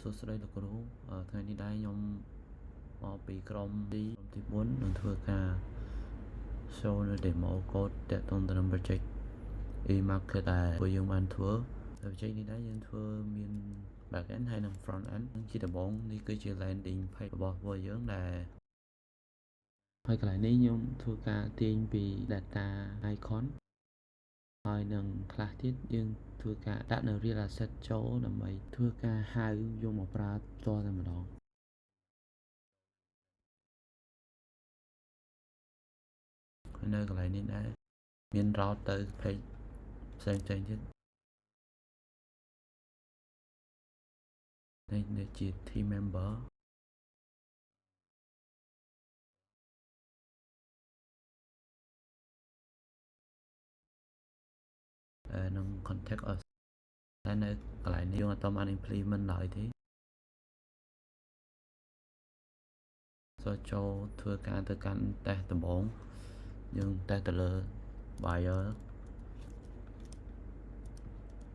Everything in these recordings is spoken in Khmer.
សួស្តីលោកគ្រូថ្ងៃនេះដែរខ្ញុំមកពីក្រុមទី4នឹងធ្វើការ show នៅ demo code តាក់ទងទៅនឹង project e-market ដែលពួកយើងបានធ្វើហើយ project នេះដែរយើងធ្វើមាន back end ហើយនិង front end ជាដំបូងនេះគឺជា landing page របស់ពួកយើងដែលហើយកន្លែងនេះខ្ញុំធ្វើការទាញពី data icon ហើយនឹងខ្លះទៀតយើងធ្វើការដាក់នៅ real asset ចូលដើម្បីធ្វើការហៅយកមកប្រើផ្ទាល់តែម្ដងហើយនៅកន្លែងនេះដែរមាន route ទៅ page ផ្សេងទៀតនេះជា team member និង contact us តែនៅកន្លែងនេះយើងអត់បាន implement ឡើយទេចូលធ្វើការទៅកាន់ test ដំបូងយើង test ទៅលើ buyer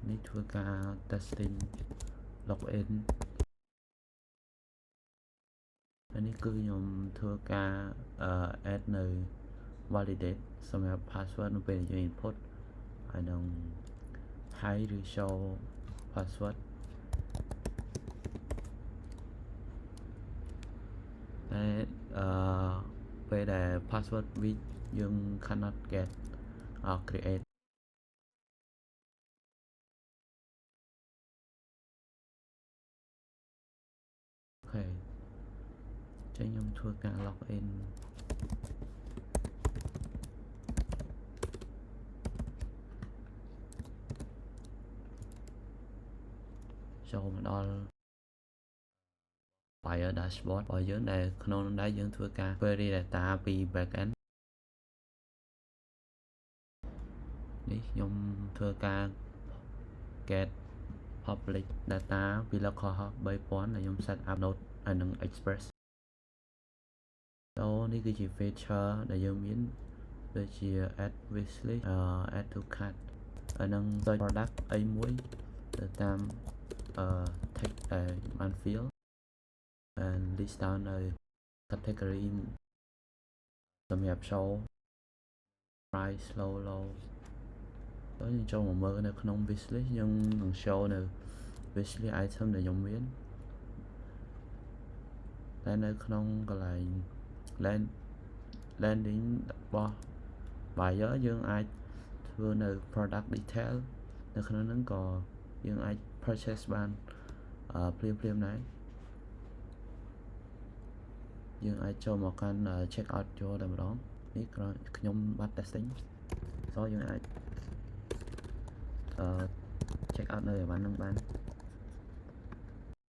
នេះធ្វើការ testing login ហើយនេះគឺខ្ញុំធ្វើការ add នៅ validate សម្រាប់ password នៅពេលយើង input ហើយនឹង hide ឬ show password តែពេលដែល password weak យើង cannot get create អូខេចឹងខ្ញុំធ្វើការ login ចូលមកដល់ buyer dashboard របស់យើងដែលក្នុងនោះដែរយើងធ្វើការ query data ពី backend នេះខ្ញុំធ្វើការ get public data ពី localhost 3000 ដែលខ្ញុំ set up node ហើយនឹង express នេះគឺជា feature ដែលយើងមានដូចជា add wishlist add to cart ហើយនឹង search product អីមួយទៅតាម text ដែលបាន fill and list down នៅ category សម្រាប់ show price low យើងចូលមកមើលនៅក្នុង wishlist យើងនឹង show នៅ wishlist item ដែលខ្ញុំមានតែនៅក្នុងកន្លែង landing របស់ buyer យើងអាចធ្វើនៅ product detail នៅក្នុងហ្នឹងក៏យើងអាច purchase បានភ្លាមដែរយើងអាចចូលមកកាន់ check out ចូលតែម្ដងនេះក្រោយខ្ញុំបាត់ testing យើងអាចcheck out នៅអីវ៉ាន់ហ្នឹងបាន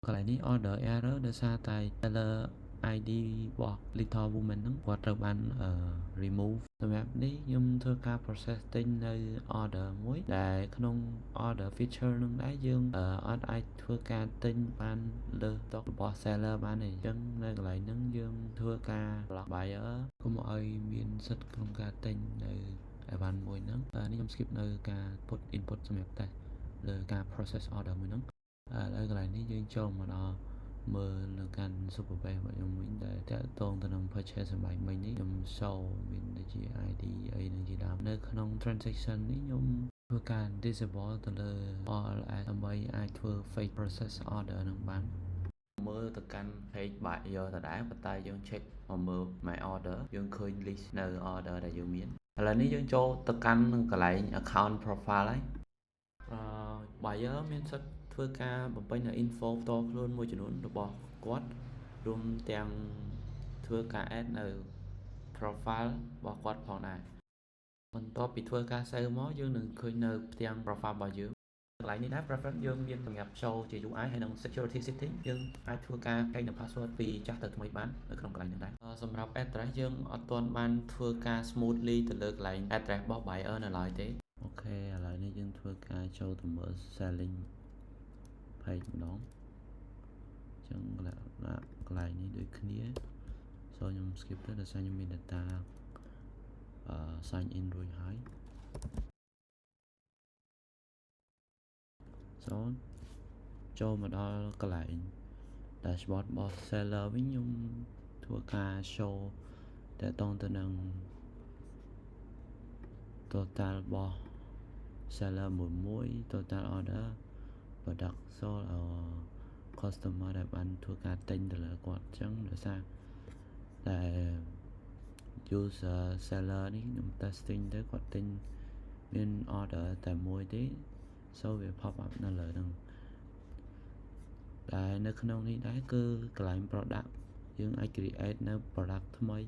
កន្លែងនេះ order error ដោយសារតែ seller ID របស់ Little Woman ហ្នឹងគាត់ត្រូវបាន remove សម្រាប់នេះខ្ញុំធ្វើការ process ទិញនៅ order មួយដែលក្នុង order feature ហ្នឹងដែរយើងអត់អាចធ្វើការទិញបានលើសតុករបស់ seller បានទេអញ្ចឹងនៅកន្លែងហ្នឹងយើងធ្វើការ block buyer កុំឲ្យមានសិទ្ធិក្នុងការទិញនៅអីវ៉ាន់មួយហ្នឹងនេះខ្ញុំ skip នៅការ put input សម្រាប់តែលើការ process order មួយហ្នឹងឥឡូវកន្លែងនេះយើងចូលមកដល់មើលនៅកាន់ super page របស់ខ្ញុំវិញដែលតាក់ទងទៅនឹង purchase សម្រាប់មិញនេះខ្ញុំ show មានដូចជា ID អីនឹងជាដើមនៅក្នុង transaction នេះខ្ញុំធ្វើការ disable ទៅលើ OLS ដើម្បីអាចធ្វើ fake process order នឹងបានមើលទៅកាន់ page buyer ដដែលប៉ុន្តែយើង check មកមើល my order យើងឃើញ list នៅ order ដែលយើងមានឥឡូវនេះយើងចូលទៅកាន់នឹងកន្លែង account profile ហើយbuyer មានសិទ្ធិធ្វើការបំពេញនៅ info ផ្ទាល់ខ្លួនមួយចំនួនរបស់គាត់រួមទាំងធ្វើការ add នៅ profile របស់គាត់ផងដែរបន្ទាប់ពីធ្វើការ save មកយើងនឹងឃើញនៅផ្ទាំង profile របស់យើងកន្លែងនេះដែរ preference យើងមានសម្រាប់ show ជា UI ហើយនិង security setting យើងអាចធ្វើការ change នៅ password ពីចាស់ទៅថ្មីបាននៅក្នុងកន្លែងនេះដែរសម្រាប់ address យើងអត់ទាន់បានធ្វើការ smoothly ទៅលើកន្លែង address របស់ buyer នៅឡើយទេអូខេឥឡូវនេះយើងធ្វើការចូលទៅមើល selling page ម្ដងអញ្ចឹងកន្លែងនេះដូចគ្នាខ្ញុំ skip ទៅដោយសារខ្ញុំមាន data sign in រួចហើយចូលមកដល់កន្លែង dashboard របស់ seller វិញខ្ញុំធ្វើការ show តើតងទៅនឹង total របស់ seller មួយ total order product sold customer ដែលបានធ្វើការទិញទៅលើគាត់អញ្ចឹងដោយសារតែ user seller នេះខ្ញុំ testing ទៅគាត់ទិញមាន order តែមួយទេ so វា pop up នៅលើហ្នឹងតែនៅក្នុងនេះដែរគឺកន្លែង product យើងអាច create នៅ product ថ្មី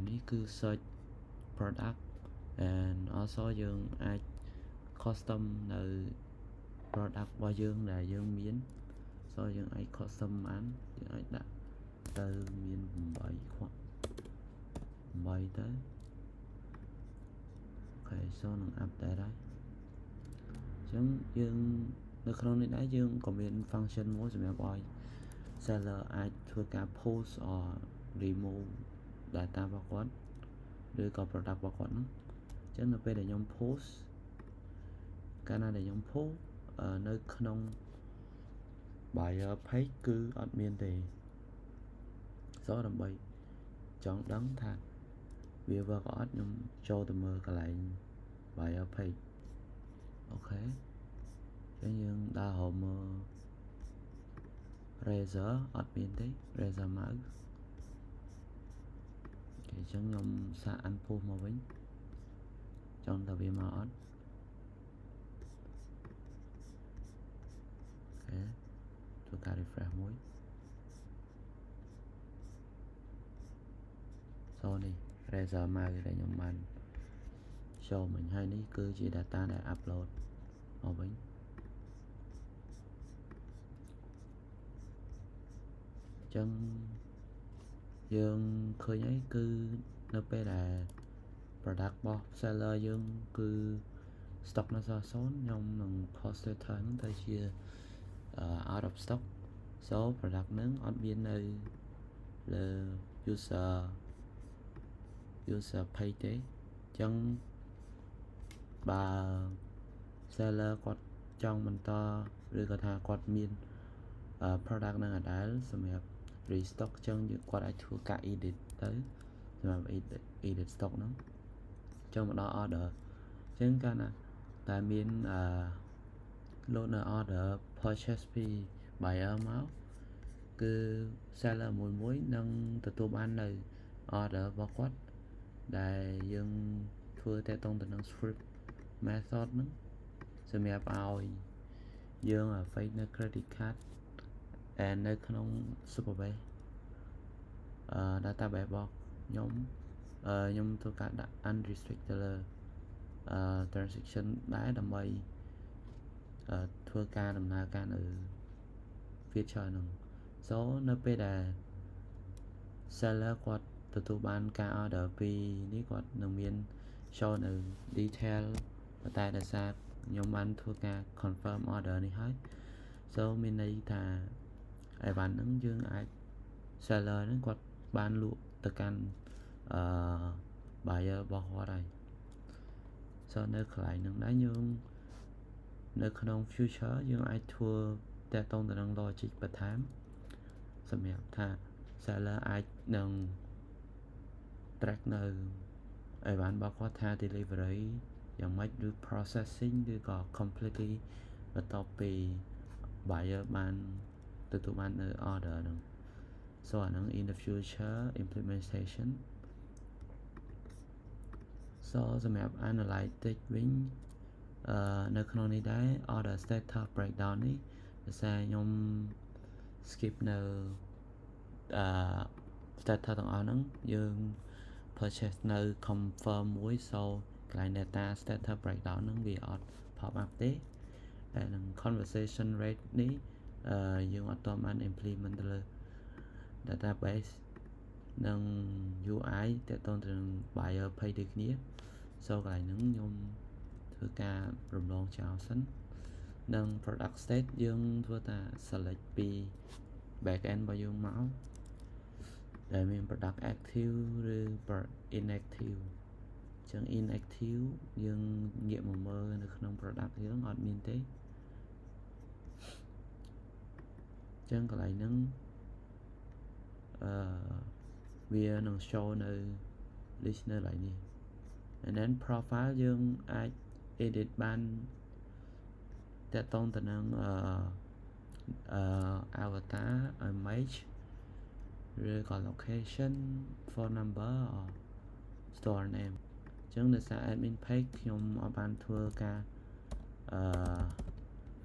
នេះគឺ search product and also យើងអាច custom នៅ product របស់យើងដែលយើងមាន so យើងអាច custom បានយើងអាចដាក់ទៅមាន8ខ8ទៅអូខេ so នឹង update ហើយអញ្ចឹងយើងនៅក្នុងនេះដែរយើងក៏មាន function មួយសម្រាប់ឲ្យ seller អាចធ្វើការ post or remove data របស់គាត់ឬក៏ product របស់គាត់ហ្នឹងអញ្ចឹងនៅពេលដែលខ្ញុំ post កាលណាដែលខ្ញុំ post នៅក្នុង buyer page គឺអត់មានទេ so ដើម្បីចង់ដឹងថាវា work អត់ខ្ញុំចូលទៅមើលកន្លែង buyer page អូខេអញ្ចឹងយើងដើររកមើល Razer អត់មានទេ Razer mouse អញ្ចឹងខ្ញុំសាក unpost មកវិញចង់តើវាមកអត់អូខេធ្វើការ refresh មួយ so នេះ Razer mouse ដែលខ្ញុំបាន show មិញហើយនេះគឺជា data ដែល upload មកវិញអញ្ចឹងយើងឃើញហើយគឺនៅពេលដែល product របស់ seller យើងគឺ stock នៅសល់0ខ្ញុំនឹង post status ហ្នឹងទៅជា out of stock so product ហ្នឹងអត់មាននៅលើ user page ទេអញ្ចឹងបើ seller គាត់ចង់បន្តឬក៏ថាគាត់មាន product នឹងដដែលសម្រាប់ restock អញ្ចឹងគាត់អាចធ្វើការ edit ទៅសម្រាប់ edit stock ហ្នឹងអញ្ចឹងមកដល់ order អញ្ចឹងកាលណាតែមាន load នៅ order purchase ពី buyer មកគឺ seller មួយនឹងទទួលបាននៅ order របស់គាត់ដែលយើងធ្វើតាក់ទងទៅនឹង script method ហ្នឹងសម្រាប់ឲ្យយើង fake នៅ credit card and នៅក្នុង superbase database របស់ខ្ញុំធ្វើការដាក់ unrestrict ទៅលើtransaction ដែរដើម្បីធ្វើការដំណើរការនៅ feature ហ្នឹង so នៅពេលដែល seller គាត់ទទួលបានការ order ពីនេះគាត់នឹងមាន show នៅ detail តែដោយសារខ្ញុំបានធ្វើការ confirm order នេះហើយ so មានន័យថាអីវ៉ាន់ហ្នឹងយើងអាច seller ហ្នឹងគាត់បានលក់ទៅកាន់buyer របស់គាត់ហើយ so នៅកន្លែងហ្នឹងដែរយើងនៅក្នុង future យើងអាចធ្វើតាក់ទងទៅនឹង logic បន្ថែមសម្រាប់ថា seller អាចនឹង track នៅអីវ៉ាន់របស់គាត់ថា delivery យ៉ាងម៉េចឬ processing ឬក៏ completely បន្ទាប់ពី buyer បានទទួលបាននៅ order ហ្នឹង so អាហ្នឹង in the future implementation so សម្រាប់ analytics វិញនៅក្នុងនេះដែរ order status breakdown នេះដោយសារខ្ញុំ skip នៅ status ទាំងអស់ហ្នឹងយើង purchase នៅ confirm មួយ so កន្លែង data status breakdown ហ្នឹងវាអត់ pop up ទេហើយនឹង conversation rate នេះយើងអត់ទាន់បាន implement ទៅលើ database និង UI ទាក់ទងទៅនឹង buyer page ដូចគ្នា so កន្លែងហ្នឹងខ្ញុំធ្វើការរំលងចោលសិននិង product state យើងធ្វើតា select ពី back end របស់យើងមក ដែលមាន product active ឬ inactive ចឹង inactive យើងងាកមកមើលនៅក្នុង product យើងអត់មានទេចឹងកន្លែងហ្នឹងវានឹង show នៅ list នៅកន្លែងនេះ and then profile យើងអាច edit បានតាក់ទងទៅនឹងavatar image ឬក៏ location phone number or store name ចឹងដោយសារ admin page ខ្ញុំអត់បានធ្វើការ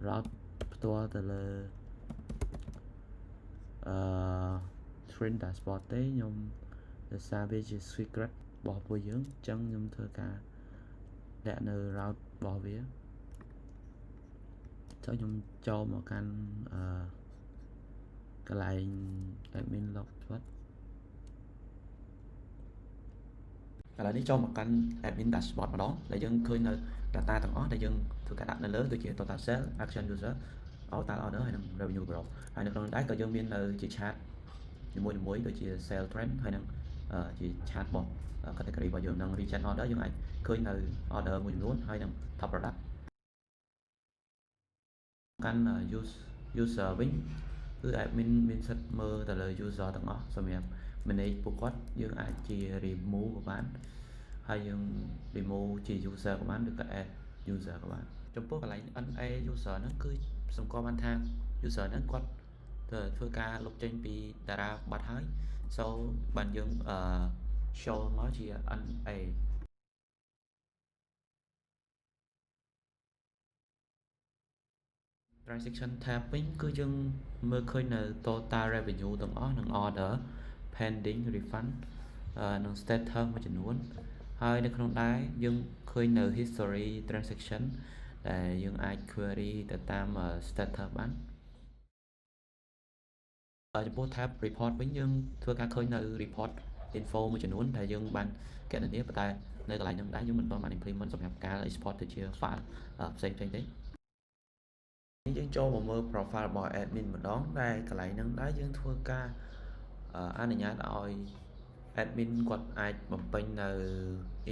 route ផ្ទាល់ទៅលើ trend dashboard ទេខ្ញុំដោយសារវាជា secret របស់ពួកយើងចឹងខ្ញុំធ្វើការដាក់នៅ route របស់វាចឹងខ្ញុំចូលមកកាន់កន្លែង admin log ផ្លិតឥឡូវនេះចូលមកកាន់ admin dashboard ម្ដងដែលយើងឃើញនៅ data ទាំងអស់ដែលយើងធ្វើការដាក់នៅលើដូចជា total sale action user total order ហើយនិង revenue growth ហើយនៅក្នុងនេះដែរក៏យើងមាននៅជា chart នីមួយៗដូចជា sale trend ហើយនិងជា chart របស់ category របស់យើងនឹង region order យើងអាចឃើញនៅ order មួយចំនួនហើយនិង top product កាន់ user វិញគឺ admin មានសិទ្ធិមើលទៅលើ user ទាំងអស់សម្រាប់ manage ពួកគាត់យើងអាចជា remove ក៏បានហើយយើង remove ជា user ក៏បានឬក៏ add user ក៏បានចំពោះកន្លែង NA user ហ្នឹងគឺសម្គាល់បានថា user ហ្នឹងគាត់ធ្វើការលុបចេញពីតារាបាត់ហើយ so បានយើងshow មកជា NA transaction tab វិញគឺយើងមើលឃើញនៅ total revenue ទាំងអស់និង order pending refund និង status មួយចំនួនហើយនៅក្នុងដែរយើងឃើញនៅ history transaction ដែលយើងអាច query ទៅតាម status បានចំពោះ tab report វិញយើងធ្វើការឃើញនៅ report info មួយចំនួនដែលយើងបានគណនាប៉ុន្តែនៅកន្លែងហ្នឹងដែរយើងមិនបាន implement សម្រាប់ការ export ទៅជា file ផ្សេងៗទេយើងចូលមកមើល profile របស់ admin ម្ដងដែលកន្លែងហ្នឹងដែរយើងធ្វើការអនុញ្ញាតឲ្យ admin គាត់អាចបំពេញនៅ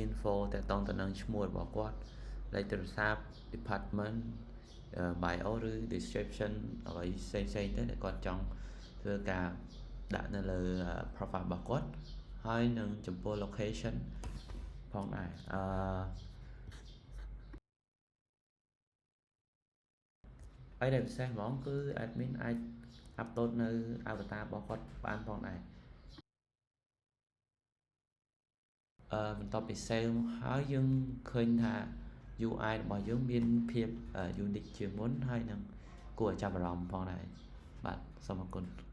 info តាក់ទងទៅនឹងឈ្មោះរបស់គាត់លេខទូរស័ព្ទ department bio ឬ description អ្វីផ្សេងៗទៅដែលគាត់ចង់ធ្វើការដាក់នៅលើ profile របស់គាត់ហើយនឹងចំពោះ location ផងដែរហើយដែលពិសេសហ្មងគឺ admin អាច upload នៅ avatar របស់គាត់បានផងដែរបន្ទាប់ពី save ហើយយើងឃើញថា UI របស់យើងមានភាព unique ជាងមុនហើយនឹងគួរឲ្យចាប់អារម្មណ៍ផងដែរបាទសូមអរគុណ